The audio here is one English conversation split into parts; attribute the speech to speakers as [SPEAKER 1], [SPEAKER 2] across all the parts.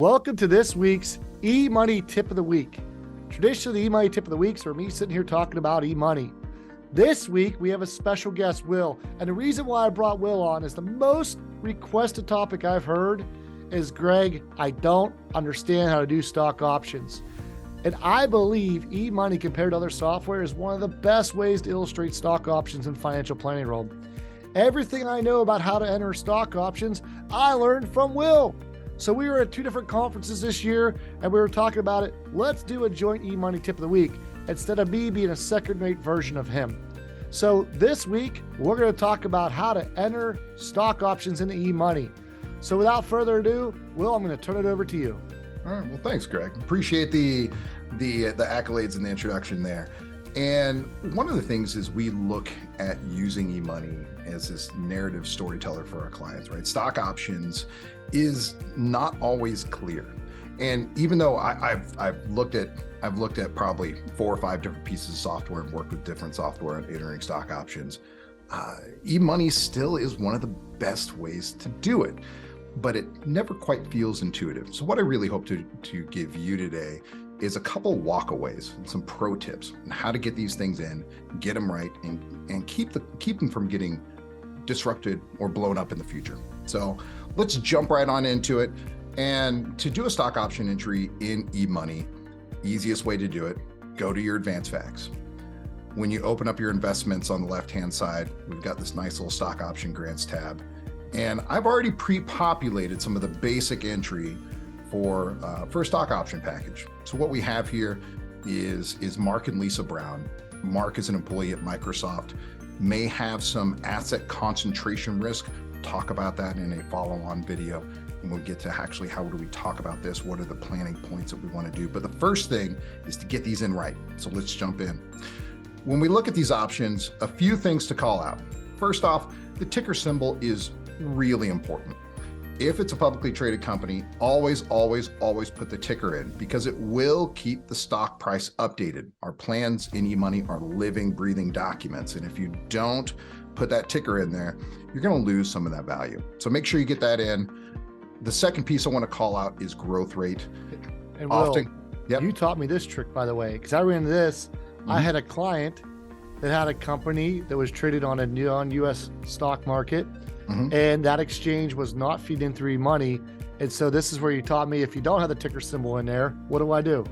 [SPEAKER 1] Welcome to this week's eMoney Tip of the Week. Traditionally, the eMoney Tip of the Week is for me sitting here talking about eMoney. This week, we have a special guest, Will. And the reason why I brought Will on is the most requested topic I've heard is, Greg, I don't understand how to do stock options. And I believe eMoney, compared to other software, is one of the best ways to illustrate stock options in financial planning world. Everything I know about how to enter stock options, I learned from Will. So we were at two different conferences this year and we were talking about it. Let's do a joint eMoney Tip of the Week instead of me being a second-rate version of him. So this week, we're going to talk about how to enter stock options into eMoney. So without further ado, Will, I'm going to turn it over to you.
[SPEAKER 2] All right. Well, thanks, Greg. Appreciate the accolades and the introduction there. And one of the things is we look at using eMoney as this narrative storyteller for our clients, right? Stock options is not always clear. And even though I've looked at probably 4 or 5 different pieces of software and worked with different software on entering stock options, eMoney still is one of the best ways to do it, but it never quite feels intuitive. So what I really hope to give you today is a couple walkaways and some pro tips on how to get these things in, get them right, and keep them from getting disrupted or blown up in the future. So let's jump right on into it. And to do a stock option entry in eMoney, easiest way to do it, go to your advanced facts. When you open up your investments on the left-hand side, we've got this nice little stock option grants tab. And I've already pre-populated some of the basic entry for a stock option package. So what we have here is Mark and Lisa Brown. Mark is an employee at Microsoft, may have some asset concentration risk. Talk about that in a follow-on video, and we'll get to actually how do we talk about this, what are the planning points that we want to do. But the first thing is to get these in right. So let's jump in. When we look at these options, a few things to call out. First off, the ticker symbol is really important. If it's a publicly traded company, always put the ticker in, because it will keep the stock price updated. Our plans in eMoney are living, breathing documents. And if you don't put that ticker in there, you're going to lose some of that value. So make sure you get that in. The second piece I want to call out is growth rate.
[SPEAKER 1] And Will, you taught me this trick, by the way, because I ran into this. I had a client that had a company that was traded on a non-US stock market. And that exchange was not feeding in through eMoney. And so this is where you taught me, if you don't have the ticker symbol in there, what do I do?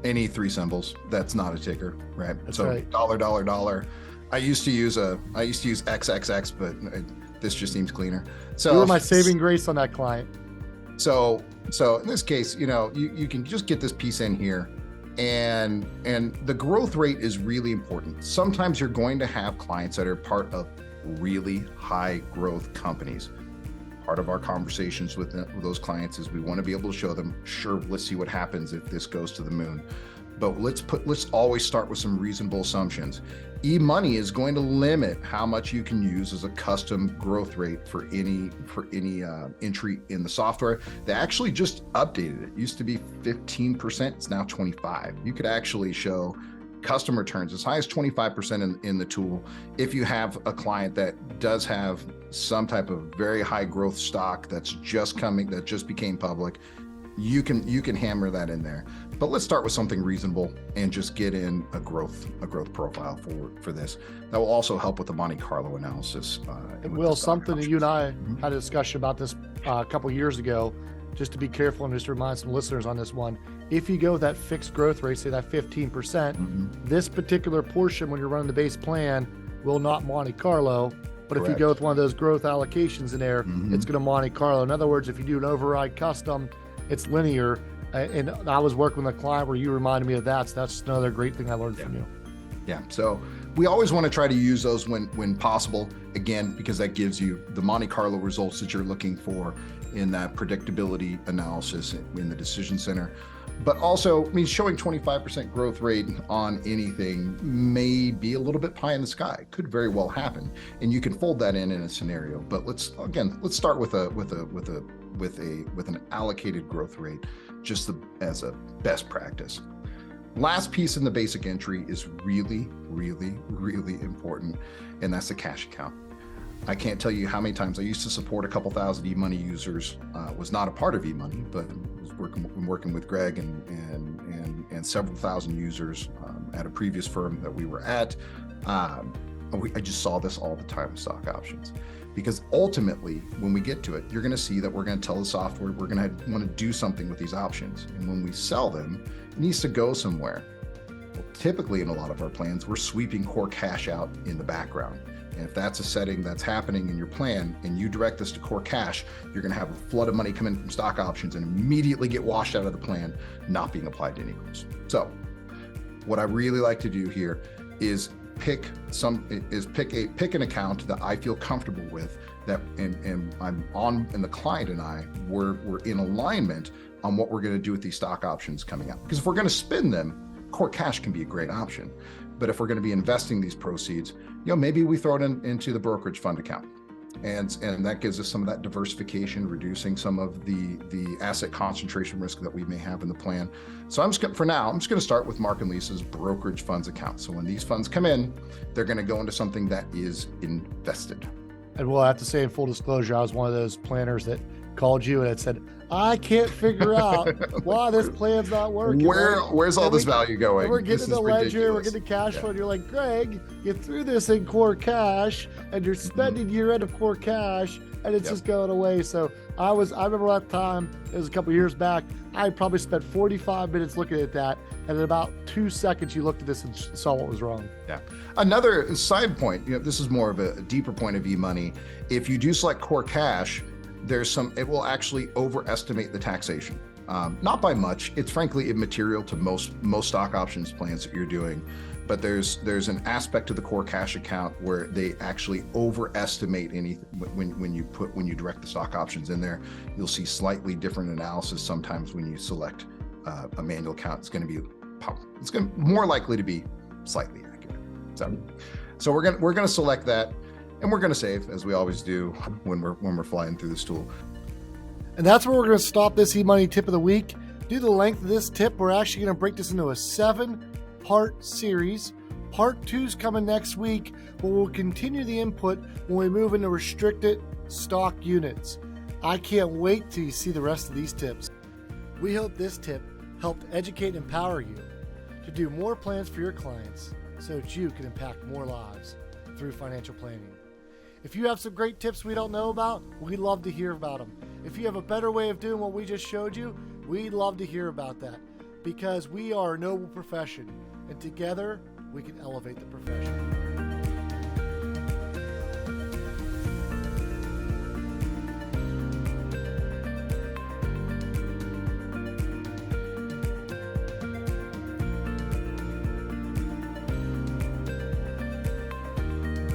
[SPEAKER 2] Any 3 symbols, that's not a ticker, right?
[SPEAKER 1] That's
[SPEAKER 2] so
[SPEAKER 1] right.
[SPEAKER 2] $. I used to use XXX, but this just seems cleaner. So
[SPEAKER 1] you were my saving grace on that client.
[SPEAKER 2] So in this case, you can just get this piece in here, and the growth rate is really important. Sometimes you're going to have clients that are part of really high growth companies. Part of our conversations with those clients is we want to be able to show them, sure, let's see what happens if this goes to the moon. But let's always start with some reasonable assumptions. eMoney is going to limit how much you can use as a custom growth rate for any entry in the software. They actually just updated it. It used to be 15%, it's now 25%. You could actually show custom returns as high as 25% in the tool. If you have a client that does have some type of very high growth stock that just became public, you can hammer that in there. But let's start with something reasonable and just get in a growth profile for this. That will also help with the Monte Carlo analysis.
[SPEAKER 1] Will, something that you and I had a discussion about this a couple years ago, just to be careful and just to remind some listeners on this one. If you go with that fixed growth rate, say that 15%, this particular portion when you're running the base plan will not Monte Carlo. But
[SPEAKER 2] Correct.
[SPEAKER 1] if you go with one of those growth allocations in there, it's going to Monte Carlo. In other words, if you do an override custom, it's linear. And I was working with a client where you reminded me of that. So that's another great thing I learned from you.
[SPEAKER 2] Yeah. So we always want to try to use those when possible, again, because that gives you the Monte Carlo results that you're looking for in that predictability analysis in the decision center. But also, showing 25% growth rate on anything may be a little bit pie in the sky. Could very well happen, and you can fold that in a scenario. But let's start with an allocated growth rate, just as a best practice. Last piece in the basic entry is really, really, really important, and that's the cash account. I can't tell you how many times I used to support a couple thousand eMoney users, was not a part of eMoney, but was working with Greg and several thousand users at a previous firm that we were at. I just saw this all the time with stock options, because ultimately, when we get to it, you're going to see that we're going to tell the software we're going to want to do something with these options. And when we sell them, it needs to go somewhere. Well, typically, in a lot of our plans, we're sweeping core cash out in the background. And if that's a setting that's happening in your plan and you direct this to core cash, you're going to have a flood of money come in from stock options and immediately get washed out of the plan, not being applied to any goals. So what I really like to do here is pick an account that I feel comfortable with, that and I'm on, and the client and I we're in alignment on what we're going to do with these stock options coming up. Because if we're going to spend them, core cash can be a great option. But if we're going to be investing these proceeds, maybe we throw it into the brokerage fund account. And that gives us some of that diversification, reducing some of the asset concentration risk that we may have in the plan. So I'm just going to start with Mark and Lisa's brokerage funds account. So when these funds come in, they're going to go into something that is invested.
[SPEAKER 1] And we'll have to say, in full disclosure, I was one of those planners that called you and had said, I can't figure out why this plan's not working.
[SPEAKER 2] Where's all this value going?
[SPEAKER 1] We're getting the ledger, we're getting the cash flow. And you're like, Greg, you threw this in core cash and you're spending year end of core cash and it's just going away. So I remember that time, it was a couple years back, I probably spent 45 minutes looking at that. And in about 2 seconds, you looked at this and saw what was wrong.
[SPEAKER 2] Yeah. Another side point, this is more of a deeper point of eMoney. If you do select core cash, it will actually overestimate the taxation. Not by much. It's frankly immaterial to most stock options plans that you're doing, but there's an aspect of the core cash account where they actually overestimate anything. When you direct the stock options in there, you'll see slightly different analysis. Sometimes when you select a manual account, it's going to more likely to be slightly accurate. So we're going to select that. And we're going to save, as we always do when we're flying through this tool.
[SPEAKER 1] And that's where we're going to stop this eMoney tip of the week. Due to the length of this tip, we're actually going to break this into a 7-part series. Part 2's coming next week, but we'll continue the input when we move into restricted stock units. I can't wait till you see the rest of these tips. We hope this tip helped educate and empower you to do more plans for your clients so that you can impact more lives through financial planning. If you have some great tips we don't know about, we'd love to hear about them. If you have a better way of doing what we just showed you, we'd love to hear about that, because we are a noble profession, and together we can elevate the profession.